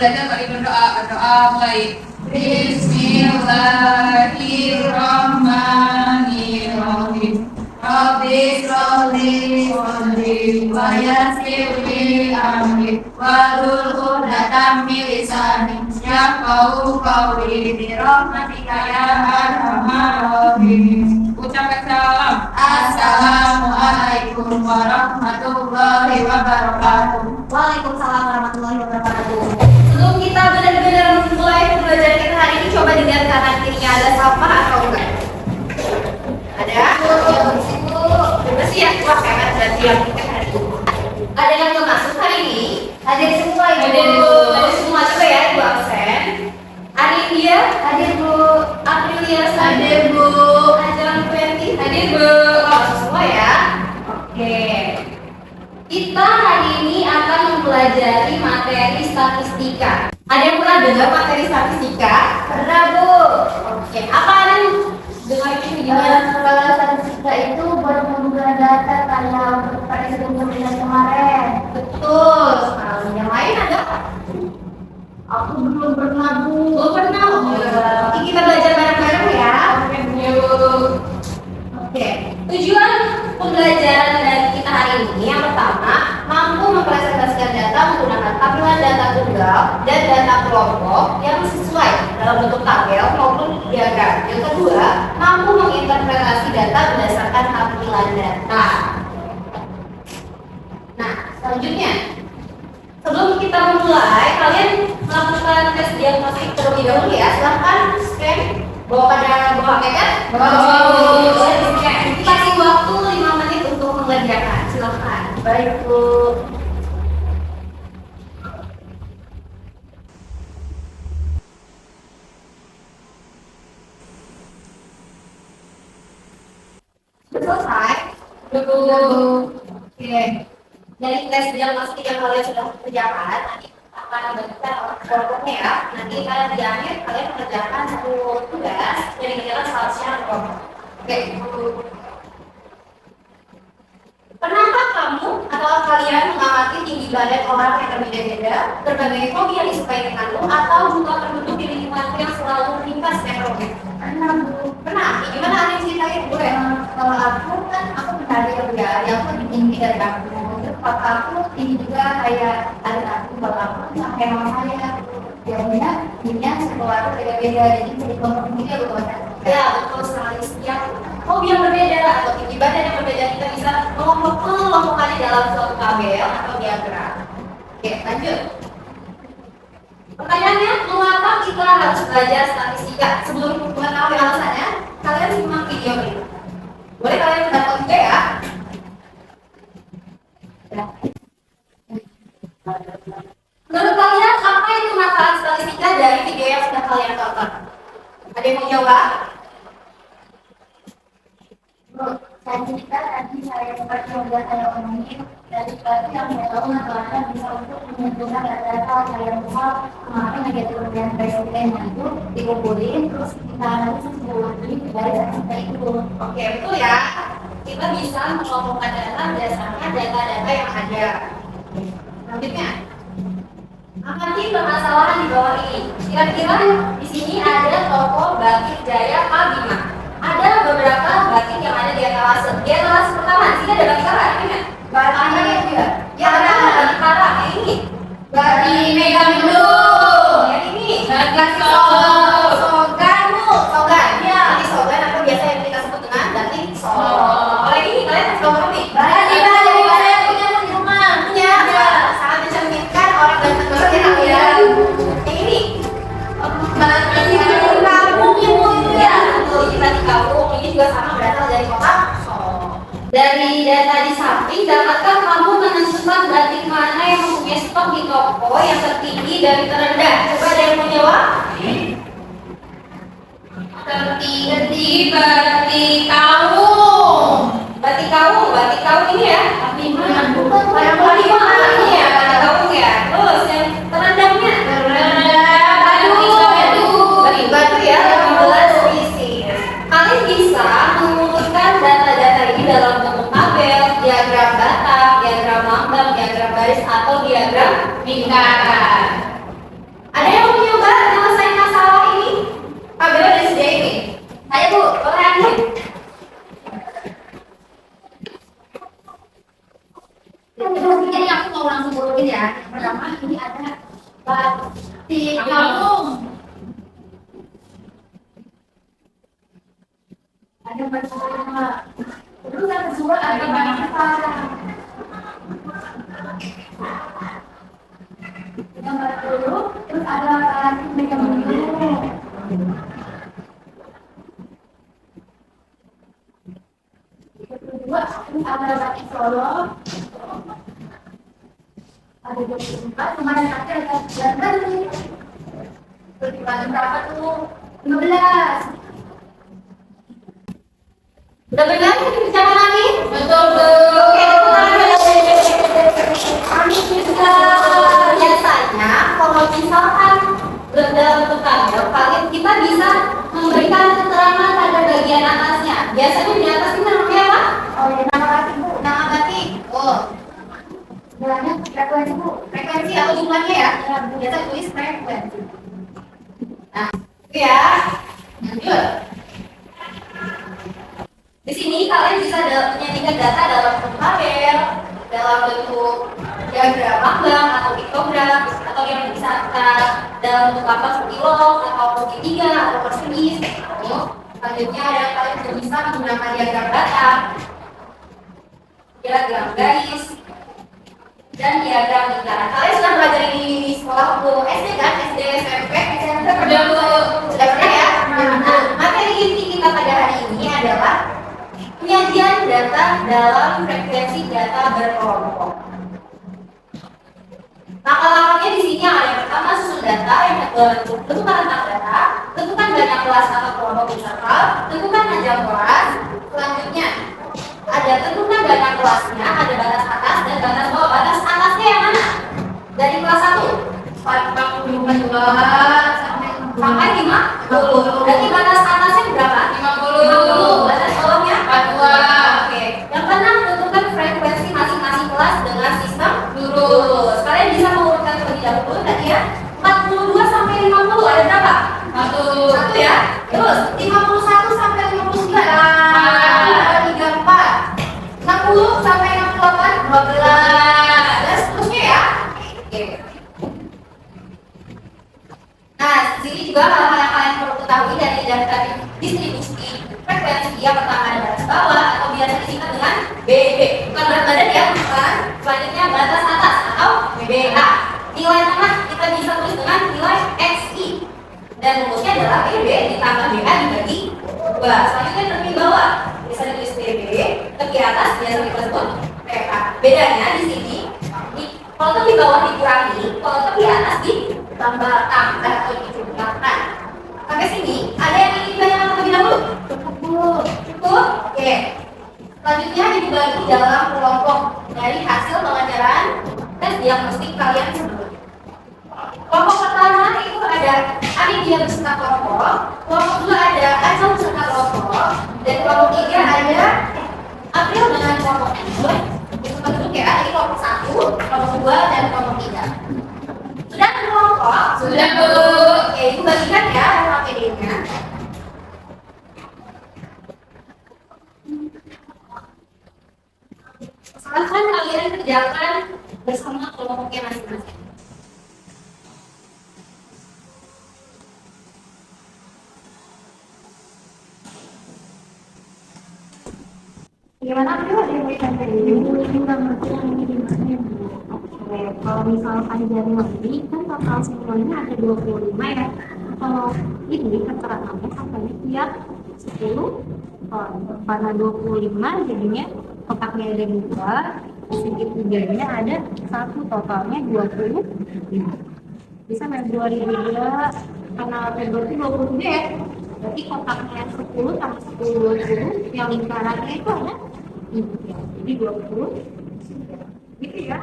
belajar bagi berdoa. Berdoa mulai. Bismillahirrahmanirrahim. Rabbi sholli wa yassir li amri wahlul 'uqdatam min lisani yafqahu qawli bi rahmatika ya arhamar rahimin. Ucapkan salam. Assalamualaikum warahmatullahi wabarakatuh. Waalaikumsalam warahmatullahi wabarakatuh. Sebelum kita benar-benar memulai pembelajaran kita hari ini, coba dilihat kanan kirinya ada sampah atau enggak? Ada? Bersih ya? Wah, karena berarti yang kita hari ini. Ada yang belum masuk hari ini? Hadir semua Ibu. Hadir semua juga ya, Ibu absen. Arindia, hadir Bu. Aprilia, hadir Bu. Angelan Fenty, hadir Bu. Masuk semua ya? Oke. Kita hari ini akan mempelajari materi statistika. Ada yang pernah dengar materi statistika? Pernah Bu. Oke. Apa ada yang dengar ini gimana? Kalau statistika itu buat mengumpulkan data kayak pada sebelum-sebelumnya kemarin. Betul. Nah, yang lain ada? Aku belum pernah Bu. Belum pernah. Oke, kita belajar bareng-bareng ya. Oke, yuk. Oke. Tujuan pembelajaran dari kita hari ini yang pertama, mampu mempresentasikan data menggunakan tampilan data tunggal dan data kelompok yang sesuai dalam bentuk tabel maupun diagram. Yang kedua, mampu menginterpretasi data berdasarkan tampilan data. Nah, selanjutnya, sebelum kita memulai, kalian melakukan tes diagnostik terlebih dahulu ya. Silahkan scan. Bawa HP kan? Bawa. Kasih waktu 5 menit untuk mengerjakan. Silahkan. Baik Bu. Sudah selesai? Betul. Oke. Dari tes diagnostik yang kalian sudah kerjakan, nanti akan dibagikan kelompoknya ya. Nanti kalian di akhir kalian mengerjakan satu tugas yang dikira seharusnya kelompok. Oke. Pernahkah kamu atau kalian mengamati tinggi badan orang yang berbeda-beda, berbagai hobi yang disukai denganmu, atau juga penduduk di lingkunganmu yang selalu meningkat ekonomi? Pernah Bu. Pernah? Gimana ada yang ceritain? Boleh? Kalau aku kan aku pernah lihat ya, yang aku lebih tinggi dari aku. Terus papa aku tinggi juga kayak adik aku, bapak aku sampai mama saya. Jadinya tingginya sekolah aku beda-beda, jadi jadi kelompok tinggi aku kan. Ya, betul sekali. Setiap hobi yang berbeda atau tinggi badan yang berbeda kita bisa mengelompokkannya dalam suatu tabel atau diagram. Oke, lanjut. Pertanyaannya, mengapa kita harus belajar statistika? Sebelum mengetahui alasannya, kalian simak video ini. Boleh kalian mendapat juga ya? Menurut kalian, apa itu manfaat statistika dari video yang sudah kalian tonton? Ada yang mau jawab? Bu, statistika tadi saya sempat coba saya omongin dari pagi yang saya tahu masalahnya bisa untuk mengumpulkan data kayak misal kemarin ada turunnya presiden itu dikumpulin terus kita analisis dari statistika itu. Oke, betul ya. Kita bisa mengelompokkan data berdasarkan data-data yang ada. Selanjutnya, amati permasalahan di bawah ini. Kira-kira di sini ada toko Batik Jaya Pabima. Ada beberapa batik yang ada di etalase. Di etalase pertama, di sini ada batik apa? Ini batik juga. Ya ada batik para. Yang ini batik Megamendung. Yang ini batik Sogan. Ya, batik Sogan atau biasa yang kita sebut dengan batik Solo. Kalau yang ini kalian harus tahu nih. Batik dari mana yang punya di rumah? Punya. Sangat mencerminkan orang ganteng banget ya. Yang ini batik kampung yang mulia. Ini batik kampung. Ini juga sama berasal dari kota Solo. Dari data di samping, dapatkah kamu menentukan batik mana yang mempunyai stok di toko yang tertinggi dan terendah? Coba ada yang mau jawab? Tertinggi batik kaung. Batik kaung ini ya? Yang paling mahal ini ya, batik kaung ya. Terus yang terendahnya? Batu ya, 15 spesies. Kalian bisa mengumpulkan data-data ini dalam bentuk tabel, diagram batang, diagram lambang, diagram garis atau diagram lingkaran. langsung urutin ya. Yang pertama ini ada batik kampung. Ada batik lama. Terus yang kedua ada batik parang. Gambar dulu, terus ada batik Megamendung. Kedua, terus ada batik Solo. Ada 24, kemarin terakhir ada 9 nih. Pertimbangan berapa tuh? 15. Udah benar bicara nih? Betul, Bu. Oke, biasanya kalau misalkan dalam tutorial kalian kita bisa memberikan keterangan pada bagian atasnya. Biasanya di atas ini namanya apa? Oh, ya, nama batik, Bu. Nama batik. Oh, Bilangnya frekuensi, Bu. frekuensi atau jumlahnya ya? Biasa tulis frekuensi. Nah, itu ya. Lanjut. Di sini kalian bisa menyajikan data dalam bentuk tabel, dalam bentuk diagram lambang atau piktogram, atau yang bisa kita dalam bentuk lambang seperti log atau segitiga atau persegi. Selanjutnya ada kalian juga bisa menggunakan diagram data, diagram garis, dan diagram lingkaran. Kalian sudah belajar ini di sekolah waktu SD kan? SD, SMP, SMP Sudah, Bu. sudah pernah ya? Nah, materi inti kita pada hari ini adalah penyajian data dalam frekuensi data berkelompok. Langkah-langkahnya di sini ada yang pertama susun data, yang kedua tentukan rentang data, tentukan banyak kelas atau kelompok peserta, tentukan panjang kelas. Selanjutnya ada tentukan banyak kelasnya, ada batas atas dan batas bawah. Batas atasnya yang mana? Dari kelas 1 sampai 50. Berarti batas atasnya berapa? 50. Batas bawahnya 42. Oke. Yang keenam, tentukan frekuensi masing-masing kelas dengan sistem lurus. Kalian bisa mengurutkan terlebih dahulu tadi ya. 42 sampai 50 ada berapa? Satu ya. Terus 51 sampai 59. 34. 60 sampai 68. 12. Dan seterusnya ya. Oke. Nah, di sini juga hal-hal yang kalian perlu ketahui dari daftar distribusi frekuensi yang pertama ada batas bawah atau biasa disingkat dengan BB. Bukan berat badan ya, bukan. Selanjutnya batas atas atau BBA. Nilai tengah kita bisa tulis dengan nilai XI. Dan rumusnya adalah BB ditambah BA dibagi 2. Selanjutnya tepi bawah bisa ditulis BB, tepi atas biasa kita sebut PA. Bedanya di sini, kalau tepi bawah dikurangi, kalau tepi atas ditambah atau dijumlahkan. Sampai sini, ada yang ingin ditanyakan terlebih dahulu? Cukup? Oke. Selanjutnya dibagi dalam kelompok dari hasil pengajaran tes diagnostik kalian sebelumnya. Kelompok pertama itu ada Anidia beserta kelompok, kelompok kedua ada Ajal beserta kelompok, dan kelompok tiga ada April dengan kelompok kedua. Itu bentuk ya, ini kelompok 1, kelompok 2, dan kelompok 3. Sudah kelompok? Sudah, Bu. Oke, itu bagikan ya APD-nya. Silahkan kalian kerjakan bersama kelompoknya masing-masing. Gimana April? Ada yang mau disampaikan? Nggak ngerti yang ini gimana ya, Bu? Oke, kalau misalkan Januari kan total semuanya ada 25 ya. Kalau ini keterangannya sampai tiap 10 ton. Karena 25 jadinya kotaknya ada 2, segitiganya ada 1, totalnya 20. Bisa Februari juga, karena Februari 23 ya. Berarti kotaknya 10 tambah 10, 20, yang lingkarannya itu ada 3. Jadi 20. Gitu ya.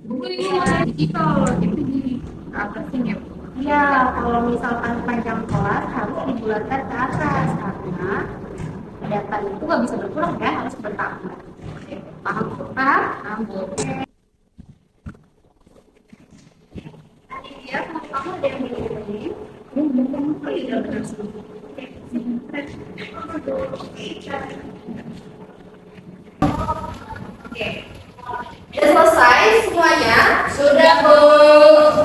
Buku ini masih digital, itu di atasin ya. Iya, kalau misalkan panjang kelas harus dibulatkan ke atas karena data itu nggak bisa berkurang ya, harus bertambah. Paham? Paham? Oke. Ya, sama-sama ada yang ini. Oh iya, benar. Oke. Udah selesai semuanya? Sudah, Bu.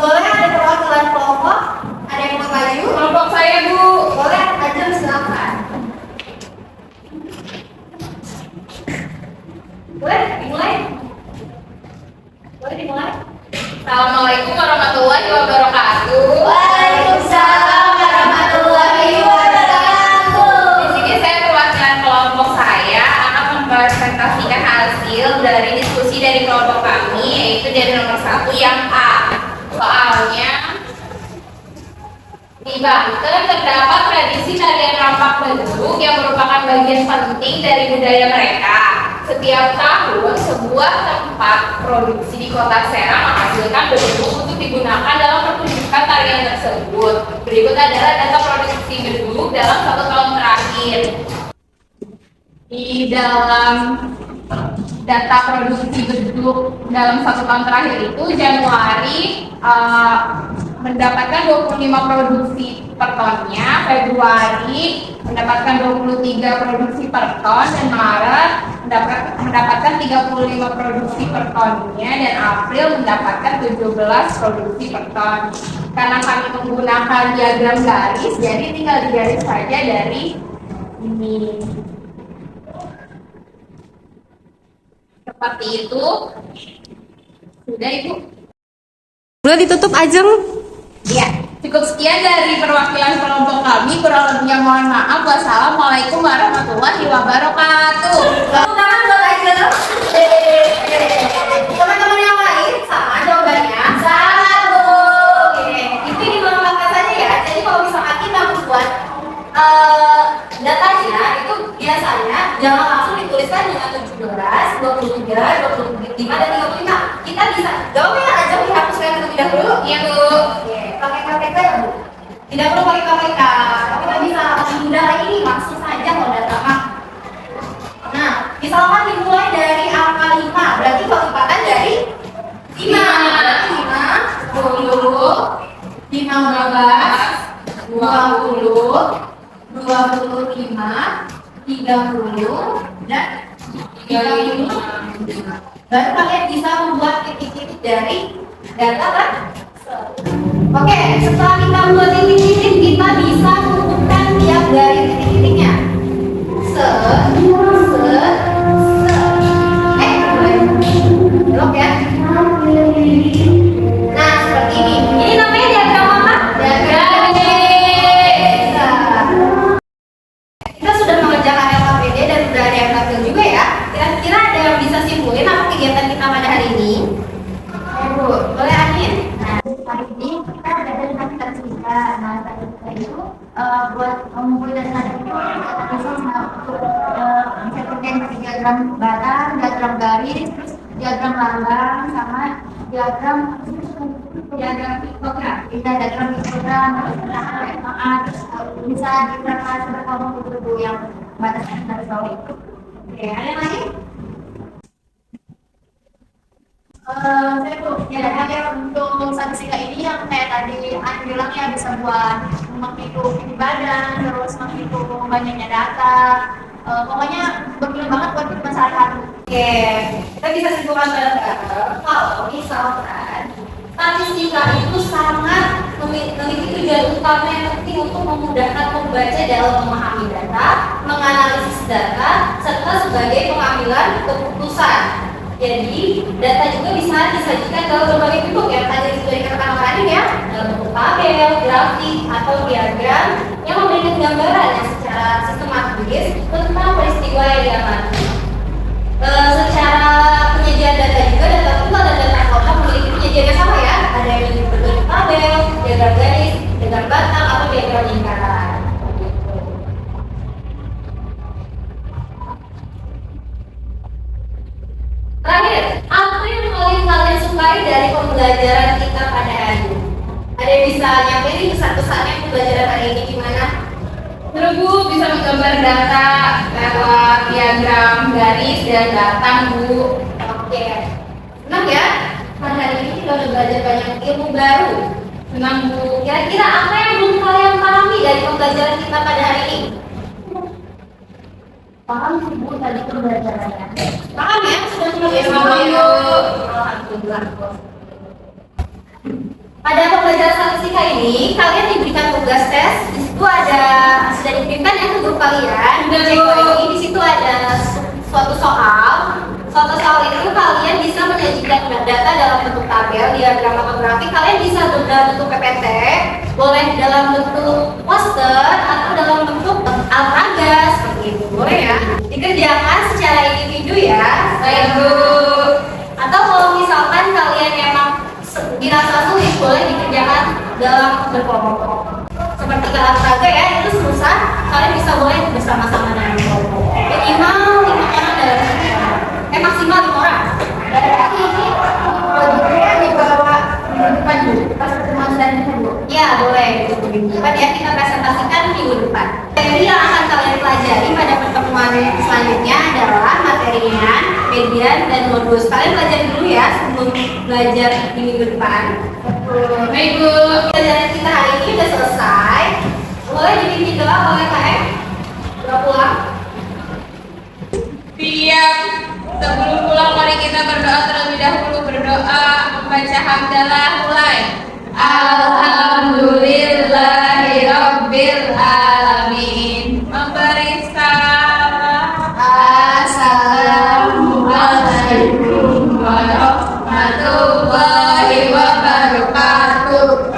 Boleh ada perwakilan kelompok? Ada yang mau maju? Kelompok saya, Bu. Boleh, Ajeng silakan. Boleh dimulai? Boleh dimulai? Assalamualaikum warahmatullahi wabarakatuh. Waalaikumsalam warahmatullahi wabarakatuh. Di sini saya perwakilan kelompok saya akan mempresentasikan hasil dari diskusi dari kelompok kami, yaitu dari nomor 1 yang A. Soalnya di Banten terdapat tradisi tarian rampak beduk yang merupakan bagian penting dari budaya mereka. Setiap tahun, sebuah tempat produksi di kota Serang menghasilkan beduk untuk digunakan dalam pertunjukan tarian tersebut. Berikut adalah data produksi beduk dalam 1 tahun terakhir. Di dalam data produksi beduk dalam 1 tahun terakhir itu, Januari mendapatkan 25 produksi per tonnya, Februari mendapatkan 23 produksi per ton, dan Maret mendapatkan 35 produksi per tonnya, dan April mendapatkan 17 produksi per ton. Karena kami menggunakan diagram garis, jadi tinggal digaris saja dari ini. Seperti itu. Sudah, Ibu? Udah ditutup, Ajeng? Ya, cukup sekian dari perwakilan kelompok kami. Kurang lebihnya mohon maaf. Wassalamualaikum warahmatullahi wabarakatuh. Tepuk tangan buat Ajeng. Teman-teman yang lain, sama jawabannya? Salah, Bu. Oke, itu dilengkapkan saja ya. Jadi kalau misalkan kita membuat datanya, itu biasanya jangan langsung dituliskan dengan 17, 23, 25, dan 35. Kita bisa jawabnya aja dihapuskan terlebih dahulu. Iya, Bu. Oke, pakai KTK ya, Bu? Tidak perlu pakai KTK. Kita bisa mudah ini langsung saja kalau data mah. Nah, misalkan dimulai dari angka 5, berarti kelipatan dari 5. Berarti 5, 10, 15, 20, 25, 30, dan 35. Baru kalian bisa membuat titik-titik dari data kan? Oke, setelah kita buat titik-titik, kita bisa mengumpulkan tiap dari titik-titiknya. Belok ya. Nah, seperti ini. Ini namanya diagram apa? Diagram garis. Kita sudah mengerjakan LKPD dan sudah ada yang tampil juga ya. Kira-kira ada yang bisa simpulin apa kegiatan kita pada hari ini? Bu, boleh Anin? Nah, hari ini kita belajar tentang statistika. Nah, statistika itu buat mengumpulkan data itu kita bisa untuk bisa kerjain pakai diagram barang, diagram garis, terus diagram lambang, sama diagram histogram. Bisa diagram histogram, terus bisa diagram berkelompok buku yang batasnya dari bawah itu. Oke, ada yang lain? Saya tuh ya ada untuk statistika ini yang kayak tadi An bilang ya bisa buat menghitung tinggi badan, terus menghitung banyaknya data. Pokoknya berguna banget buat kita sehari-hari. Oke, kita bisa simpulkan bareng-bareng kalau misalkan statistika itu sangat memiliki tujuan utama yang penting untuk memudahkan pembaca dalam memahami data, menganalisis data, serta sebagai pengambilan keputusan. Jadi, data juga bisa disajikan dalam berbagai bentuk yang tadi sudah dikatakan oleh Anin ya, dalam bentuk tabel, grafik, atau diagram yang memberikan gambaran yang secara sistematis tentang peristiwa yang diamati. Secara penyajian data juga, data tunggal dan data kotak memiliki penyajian yang sama ya. Ada yang berbentuk tabel, diagram garis, diagram batang, atau diagram lingkaran. Terakhir, apa yang paling kalian sukai dari pembelajaran kita pada hari ini? Ada yang bisa nyampein pesan-pesannya pembelajaran hari ini gimana? Terus Bu bisa menggambar data lewat diagram garis dan batang, Bu. Oke, senang ya? Pada hari ini kita udah belajar banyak ilmu baru. Senang, Bu. Kira-kira apa yang belum kalian pahami dari pembelajaran kita pada hari ini? Paham sih Bu tadi pembelajarannya? Paham ya? Sudah semua Iya, ya? paham, Bu. Alhamdulillah. Pada pembelajaran statistika ini, kalian diberikan tugas tes. Di situ ada sudah dikirimkan ya ke grup kalian. Sudah, Cek Bu. lagi. Di situ ada suatu soal. Suatu soal itu kalian bisa menyajikan data dalam bentuk tabel, diagram atau grafik. Kalian bisa dalam bentuk PPT, boleh dalam bentuk poster atau dalam bentuk alpraga seperti itu, boleh ya. Dikerjakan secara individu ya. Baik, Bu. Atau kalau misalkan kalian emang dirasa sulit, boleh dikerjakan dalam berkelompok. Seperti dalam olahraga ya, itu susah, kalian bisa boleh bersama-sama dengan kelompok. Minimal 5 orang dalam satu kelompok. Maksimal 5 orang. Berarti ini proyeknya dibawa minggu depan Bu, pas pertemuan selanjutnya Bu. Ya, boleh. Minggu depan ya, kita presentasikan minggu depan. Materi yang akan kalian pelajari pada pertemuan selanjutnya adalah materi ringan, median, dan modus. Kalian pelajari dulu ya sebelum belajar di minggu depan. Baik, Bu. Pelajaran kita hari ini udah selesai. Boleh dipimpin doa oleh KM. Doa pulang. Siap. Sebelum pulang mari kita berdoa terlebih dahulu. Berdoa membaca hamdalah mulai. Alhamdulillahirabbil alamin. Memberi salam. Assalamualaikum warahmatullahi wabarakatuh.